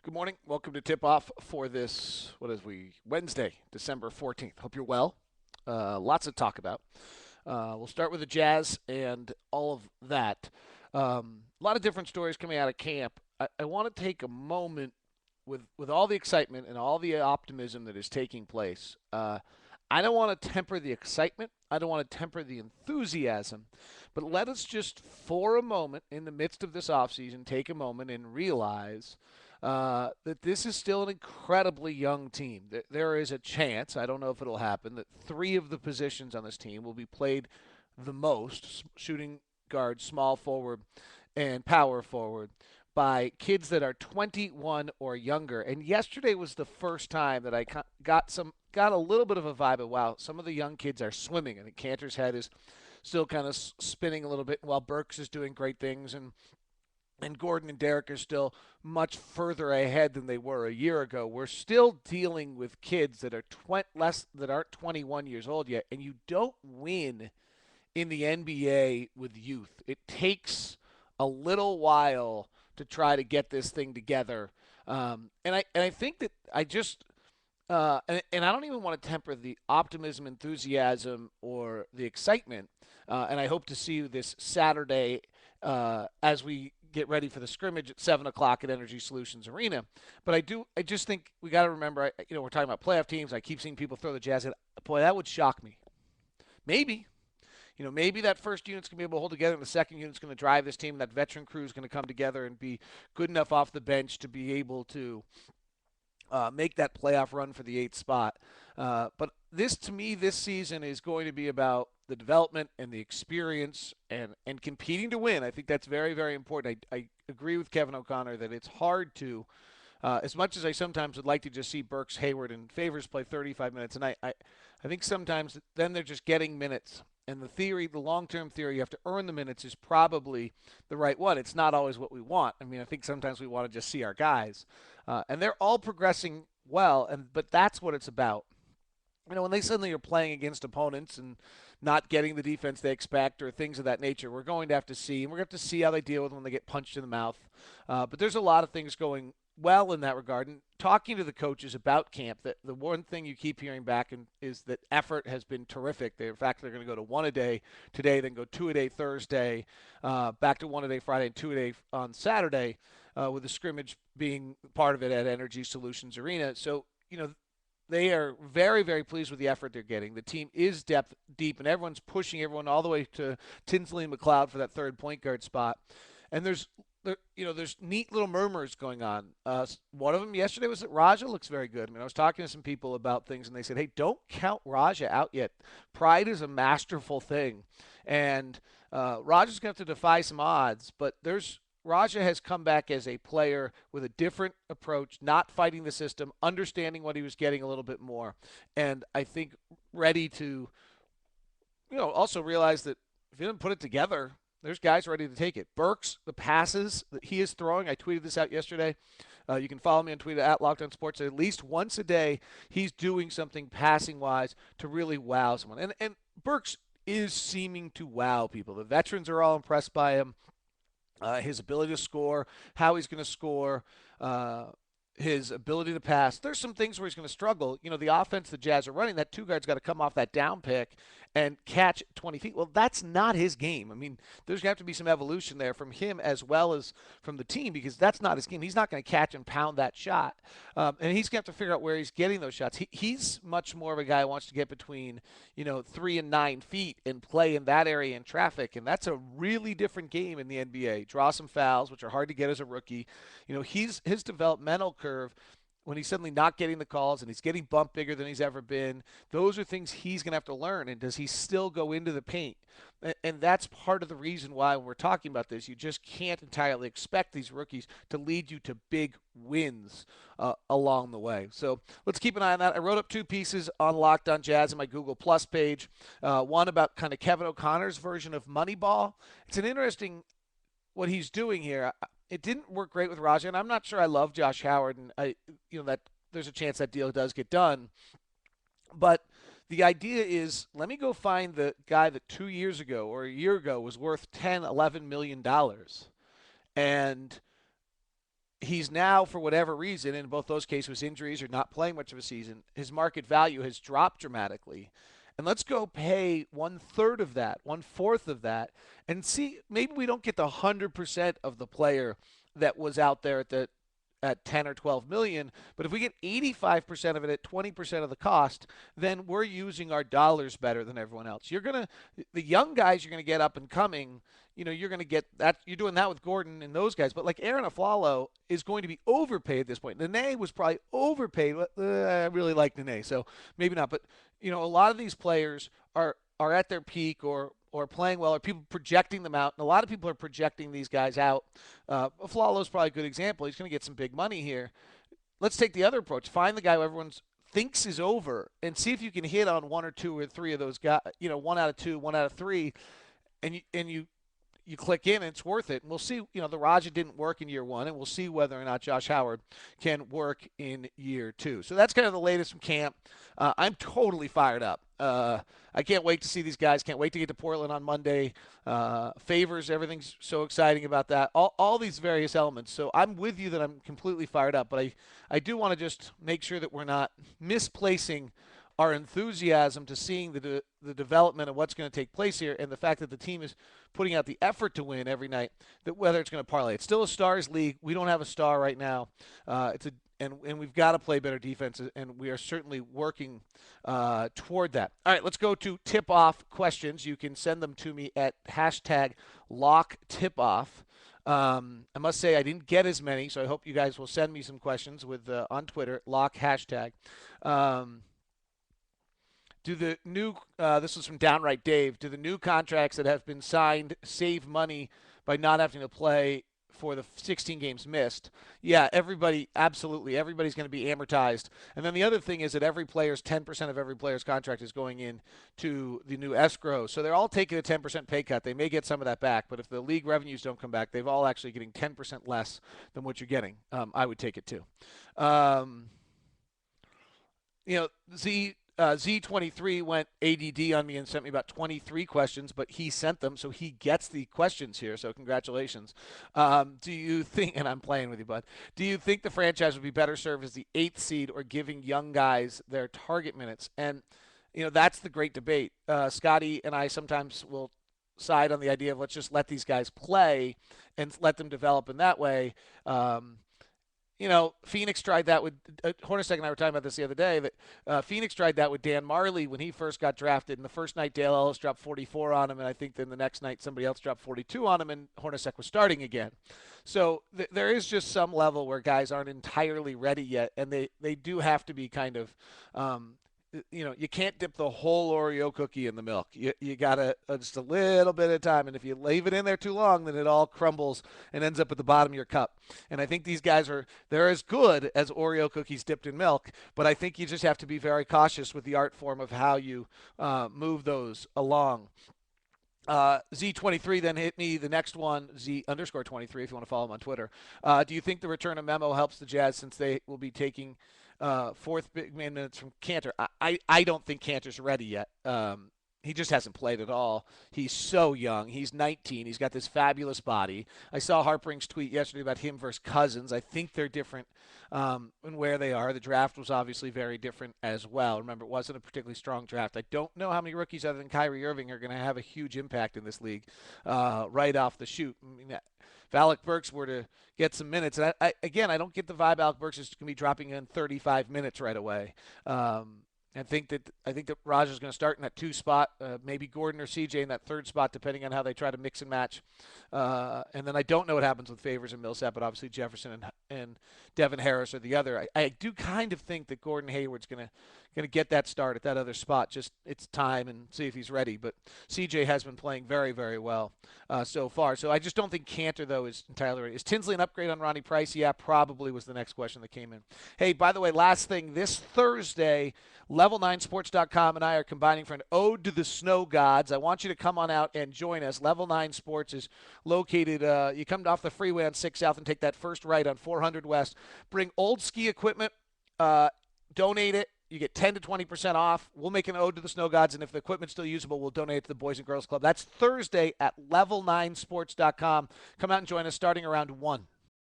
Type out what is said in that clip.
Good morning. Welcome to Tip Off for this, Wednesday, December 14th. Hope you're well. Lots to talk about. We'll start with the Jazz and all of that. A lot of different stories coming out of camp. I want to take a moment with all the excitement and all the optimism that is taking place. I don't want to temper the excitement. I don't want to temper the enthusiasm. But let us just, for a moment, in the midst of this offseason, take a moment and realize that this is still an incredibly young team. There is a chance, I don't know if it'll happen, that three of the positions on this team will be played the most, shooting guard, small forward, and power forward, by kids that are 21 or younger. And yesterday was the first time that I got a little bit of a vibe of, wow, some of the young kids are swimming. I think Cantor's head is still kind of spinning a little bit while Burks is doing great things, and Gordon and Derek are still much further ahead than they were a year ago. We're still dealing with kids that are that aren't 21 years old yet, and you don't win in the NBA with youth. It takes a little while to try to get this thing together, and I think that and I don't even want to temper the optimism, enthusiasm, or the excitement. And I hope to see you this Saturday as we get ready for the scrimmage at 7 o'clock at Energy Solutions Arena. But I just think we got to remember. We're talking about playoff teams. I keep seeing people throw the Jazz. Boy, that would shock me. Maybe. Maybe that first unit's going to be able to hold together, and the second unit's going to drive this team. And that veteran crew is going to come together and be good enough off the bench to be able to make that playoff run for the eighth spot. But to me, this season is going to be about the development and the experience and competing to win. I think that's very, very important. I agree with Kevin O'Connor that it's hard to, as much as I sometimes would like to just see Burks, Hayward, and Favors play 35 minutes, and I think sometimes then they're just getting minutes. And the long-term theory, you have to earn the minutes, is probably the right one. It's not always what we want. I mean, I think sometimes we want to just see our guys. And they're all progressing well, but that's what it's about. When they suddenly are playing against opponents and not getting the defense they expect or things of that nature, we're going to have to see. And we're going to have to see how they deal with when they get punched in the mouth. But there's a lot of things going well in that regard. And talking to the coaches about camp, the one thing you keep hearing back is that effort has been terrific. In fact, they're going to go to one a day today, then go two a day Thursday, back to one a day Friday, and two a day on Saturday, with the scrimmage being part of it at Energy Solutions Arena. So, they are very, very pleased with the effort they're getting. The team is deep, and everyone's pushing everyone all the way to Tinsley and McLeod for that third point guard spot. And there's neat little murmurs going on. One of them yesterday was that Raja looks very good. I mean, I was talking to some people about things, and they said, hey, don't count Raja out yet. Pride is a masterful thing. And Raja's going to have to defy some odds, but Raja has come back as a player with a different approach, not fighting the system, understanding what he was getting a little bit more. And I think ready to, also realize that if he didn't put it together, there's guys ready to take it. Burks, the passes that he is throwing, I tweeted this out yesterday. You can follow me on Twitter at Locked On Sports. At least once a day, he's doing something passing-wise to really wow someone. And Burks is seeming to wow people. The veterans are all impressed by him. His ability to score, how he's going to score, his ability to pass. There's some things where he's going to struggle. The offense the Jazz are running, that two guard's got to come off that down pick and catch 20 feet. Well, that's not his game. I mean, there's going to have to be some evolution there from him as well as from the team, because that's not his game. He's not going to catch and pound that shot. And he's going to have to figure out where he's getting those shots. He's much more of a guy who wants to get between, 3 and 9 feet and play in that area in traffic. And that's a really different game in the NBA. Draw some fouls, which are hard to get as a rookie. His developmental curve, when he's suddenly not getting the calls and he's getting bumped bigger than he's ever been, those are things he's going to have to learn. And does he still go into the paint? And that's part of the reason why, when we're talking about this, you just can't entirely expect these rookies to lead you to big wins along the way. So let's keep an eye on that. I wrote up two pieces on Locked On Jazz in my Google Plus page. One about kind of Kevin O'Connor's version of Moneyball. It's an interesting what he's doing here. It didn't work great with Raja, and I'm not sure I love Josh Howard, and that there's a chance that deal does get done. But the idea is, let me go find the guy that 2 years ago or a year ago was worth $10, $11 million. And he's now, for whatever reason, in both those cases, injuries or not playing much of a season, his market value has dropped dramatically. And let's go pay one third of that, one fourth of that, and see maybe we don't get the 100% of the player that was out there at 10 or 12 million, but if we get 85% of it at 20% of the cost, then we're using our dollars better than everyone else. The young guys you're going to get up and coming, you're going to get that. You're doing that with Gordon and those guys, but like Aaron Aflalo is going to be overpaid at this point. Nene was probably overpaid. I really like Nene, so maybe not, but a lot of these players are at their peak or playing well, or people projecting them out. And a lot of people are projecting these guys out. Aflalo's probably a good example. He's going to get some big money here. Let's take the other approach. Find the guy who everyone thinks is over and see if you can hit on one or two or three of those guys, one out of two, one out of three, and you click in and it's worth it. And we'll see, the Raja didn't work in year one, and we'll see whether or not Josh Howard can work in year two. So that's kind of the latest from camp. I'm totally fired up. I can't wait to see these guys. Can't wait to get to Portland on Monday. Favors, everything's so exciting about that. All these various elements. So I'm with you that I'm completely fired up. But I do want to just make sure that we're not misplacing our enthusiasm to seeing the development of what's going to take place here, and the fact that the team is putting out the effort to win every night, that whether it's going to parlay. It's still a stars league. We don't have a star right now. And we've got to play better defense, and we are certainly working toward that. All right, let's go to tip-off questions. You can send them to me at #LockeTipOff. I must say I didn't get as many, so I hope you guys will send me some questions on Twitter, Lock hashtag. Do the new this was from Downright Dave. Do the new contracts that have been signed save money by not having to play for the 16 games missed? Yeah, absolutely. Everybody's going to be amortized. And then the other thing is that 10% of every player's contract is going in to the new escrow. So they're all taking a 10% pay cut. They may get some of that back, but if the league revenues don't come back, they've all actually getting 10% less than what you're getting. I would take it too. Z23 went ADD on me and sent me about 23 questions, but he sent them, so he gets the questions here, so congratulations. Do you think, and I'm playing with you, bud, do you think the franchise would be better served as the 8th seed or giving young guys their target minutes? And, that's the great debate. Scotty and I sometimes will side on the idea of let's just let these guys play and let them develop in that way. Phoenix tried that with Hornacek and I were talking about this the other day, that Phoenix tried that with Dan Marley when he first got drafted. And the first night Dale Ellis dropped 44 on him, and I think then the next night somebody else dropped 42 on him, and Hornacek was starting again. So there is just some level where guys aren't entirely ready yet, and they do have to be kind of you can't dip the whole Oreo cookie in the milk. You got to just a little bit at a time. And if you leave it in there too long, then it all crumbles and ends up at the bottom of your cup. And I think these guys they're as good as Oreo cookies dipped in milk, but I think you just have to be very cautious with the art form of how you move those along. Z23 then hit me the next one, Z_23 if you want to follow him on Twitter. Do you think the return of Memo helps the Jazz since they will be taking fourth big man minutes from Cantor? I don't think Cantor's ready yet. He just hasn't played at all. He's so young. He's 19. He's got this fabulous body. I saw Harpering's tweet yesterday about him versus Cousins. I think they're different in where they are. The draft was obviously very different as well. Remember, it wasn't a particularly strong draft. I don't know how many rookies other than Kyrie Irving are going to have a huge impact in this league right off the shoot. I mean, if Alec Burks were to get some minutes, and I don't get the vibe Alec Burks is going to be dropping in 35 minutes right away. I think that Raja's going to start in that 2 spot, maybe Gordon or CJ in that 3rd spot, depending on how they try to mix and match. And then I don't know what happens with Favors and Millsap, but obviously Jefferson and Devin Harris are the other. I do kind of think that Gordon Hayward's going to get that start at that other spot. Just it's time and see if he's ready. But CJ has been playing very, very well so far. So I just don't think Cantor, though, is entirely ready. Is Tinsley an upgrade on Ronnie Price? Yeah, probably was the next question that came in. Hey, by the way, last thing, this Thursday, Level9Sports.com and I are combining for an Ode to the Snow Gods. I want you to come on out and join us. Level 9 Sports is located, you come off the freeway on 6 South and take that first right on 400 West. Bring old ski equipment, donate it. You get 10 to 20% off. We'll make an Ode to the Snow Gods, and if the equipment's still usable, we'll donate it to the Boys and Girls Club. That's Thursday at Level9Sports.com. Come out and join us starting around 1.